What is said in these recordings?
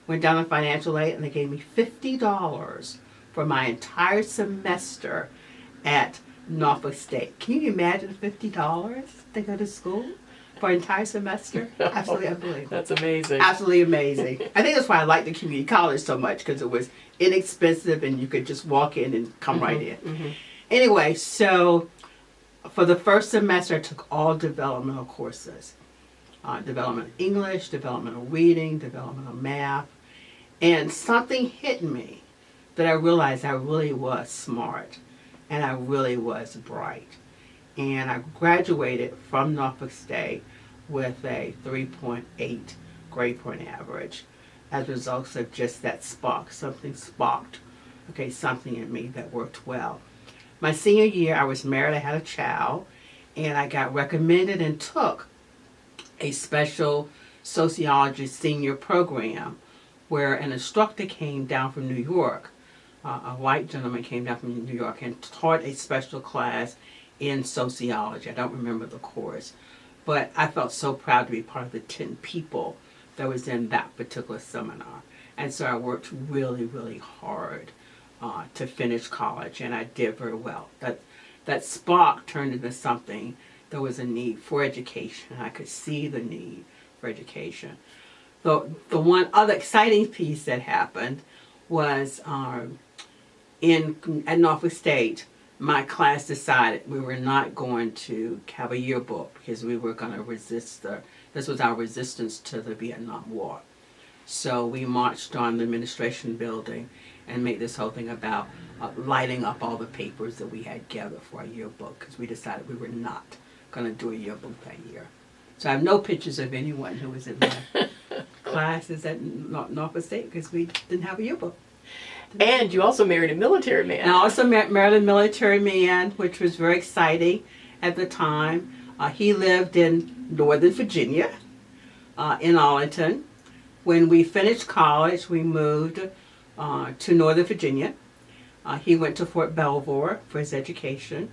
went down to financial aid, and they gave me $50 for my entire semester at Norfolk State. Can you imagine $50 to go to school for an entire semester? Absolutely unbelievable. That's amazing. Absolutely amazing. I think that's why I like the community college so much, because it was inexpensive and you could just walk in and come right in. Anyway, so for the first semester, I took all developmental courses. Development of English, development of reading, development of math. And something hit me that I realized I really was smart and I really was bright. And I graduated from Norfolk State with a 3.8 grade point average as a result of just that spark. Something sparked, something in me that worked well. My senior year, I was married, I had a child, and I got recommended and took a special sociology senior program where an instructor came down from New York, a white gentleman came down from New York and taught a special class in sociology. I don't remember the course, but I felt so proud to be part of the 10 people that was in that particular seminar. And so I worked really, really hard to finish college, and I did very well. That spark turned into something. There was a need for education. I could see the need for education. The one other exciting piece that happened was at Norfolk State, my class decided we were not going to have a yearbook because we were going to resist this was our resistance to the Vietnam War. So we marched on the administration building and made this whole thing about lighting up all the papers that we had gathered for our yearbook, because we decided we were not going to do a yearbook that year. So I have no pictures of anyone who was in my classes at Norfolk State because we didn't have a yearbook. And you also married a military man. And I also married a military man, which was very exciting at the time. He lived in Northern Virginia, in Arlington. When we finished college, we moved to Northern Virginia. He went to Fort Belvoir for his education,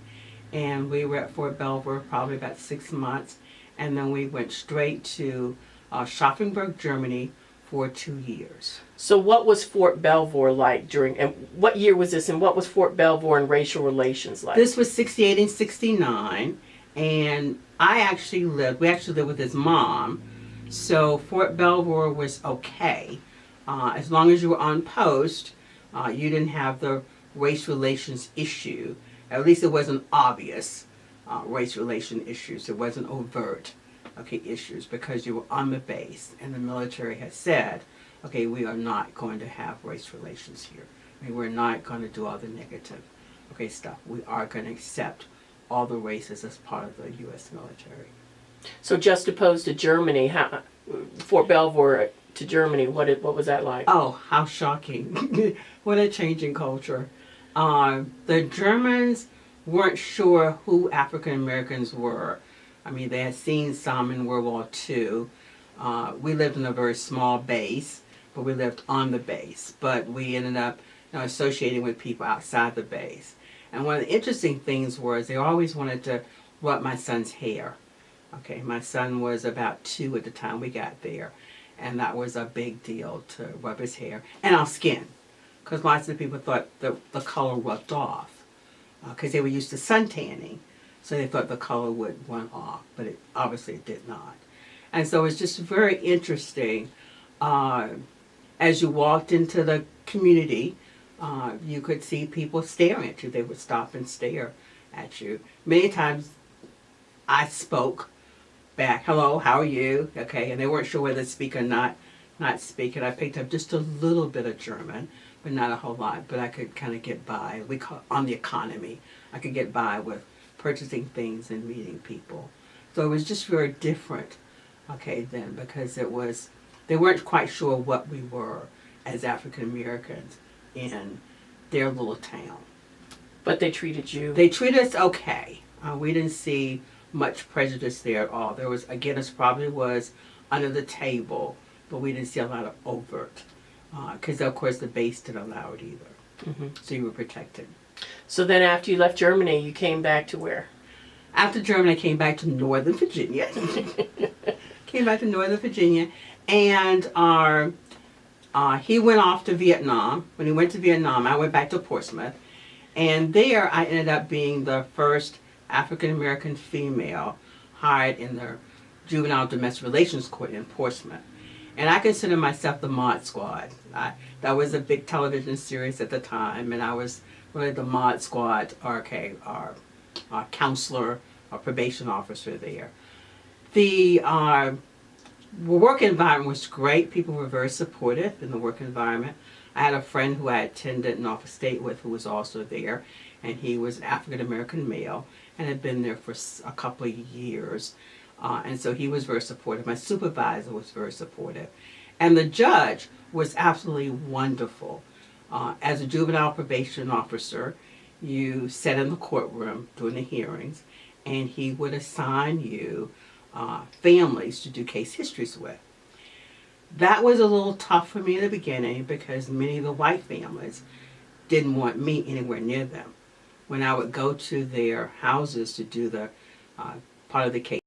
and we were at Fort Belvoir probably about 6 months, and then we went straight to Schaffenburg, Germany for 2 years. So what was Fort Belvoir like and what year was this, and what was Fort Belvoir and racial relations like? This was 68 and 69, and we actually lived with his mom, so Fort Belvoir was okay. As long as you were on post, you didn't have the race relations issue. At least it wasn't obvious race relation issues. It wasn't overt issues, because you were on the base and the military had said, we are not going to have race relations here. We're not going to do all the negative stuff. We are going to accept all the races as part of the U.S. military. So just opposed to Germany, Fort Belvoir to Germany, what was that like? Oh, how shocking. What a change in culture. The Germans weren't sure who African Americans were. They had seen some in World War II. We lived in a very small base, but we lived on the base. But we ended up associating with people outside the base. And one of the interesting things was they always wanted to rub my son's hair. My son was about 2 at the time we got there. And that was a big deal, to rub his hair and our skin, because lots of people thought the color rubbed off, because they were used to sun tanning, so they thought the color would run off, but it obviously did not. And so it's just very interesting. As you walked into the community, you could see people staring at you. They would stop and stare at you. Many times I spoke back, hello, how are you? And they weren't sure whether to speak or not speak. And I picked up just a little bit of German, but not a whole lot. But I could kind of get by. We call on the economy. I could get by with purchasing things and meeting people. So it was just very different, then, because they weren't quite sure what we were as African Americans in their little town. But they treated you? They treated us okay. We didn't see much prejudice there at all. There was, again, it probably was under the table, but we didn't see a lot of overt, because of course the base didn't allow it either. So you were protected. So then after you left Germany, you came back to where? After Germany, I came back to Northern Virginia. And He went off to Vietnam. When he went to Vietnam, I went back to Portsmouth. And there I ended up being the first African American female hired in the Juvenile Domestic Relations Court in Portsmouth. And I consider myself the Mod Squad. That was a big television series at the time, and I was really the Mod Squad, our counselor or probation officer there. The work environment was great. People were very supportive in the work environment. I had a friend who I attended Norfolk State with who was also there, and he was an African American male and had been there for a couple of years. And so he was very supportive. My supervisor was very supportive. And the judge was absolutely wonderful. As a juvenile probation officer, you sat in the courtroom during the hearings, and he would assign you families to do case histories with. That was a little tough for me in the beginning because many of the white families didn't want me anywhere near them. When I would go to their houses to do the part of the case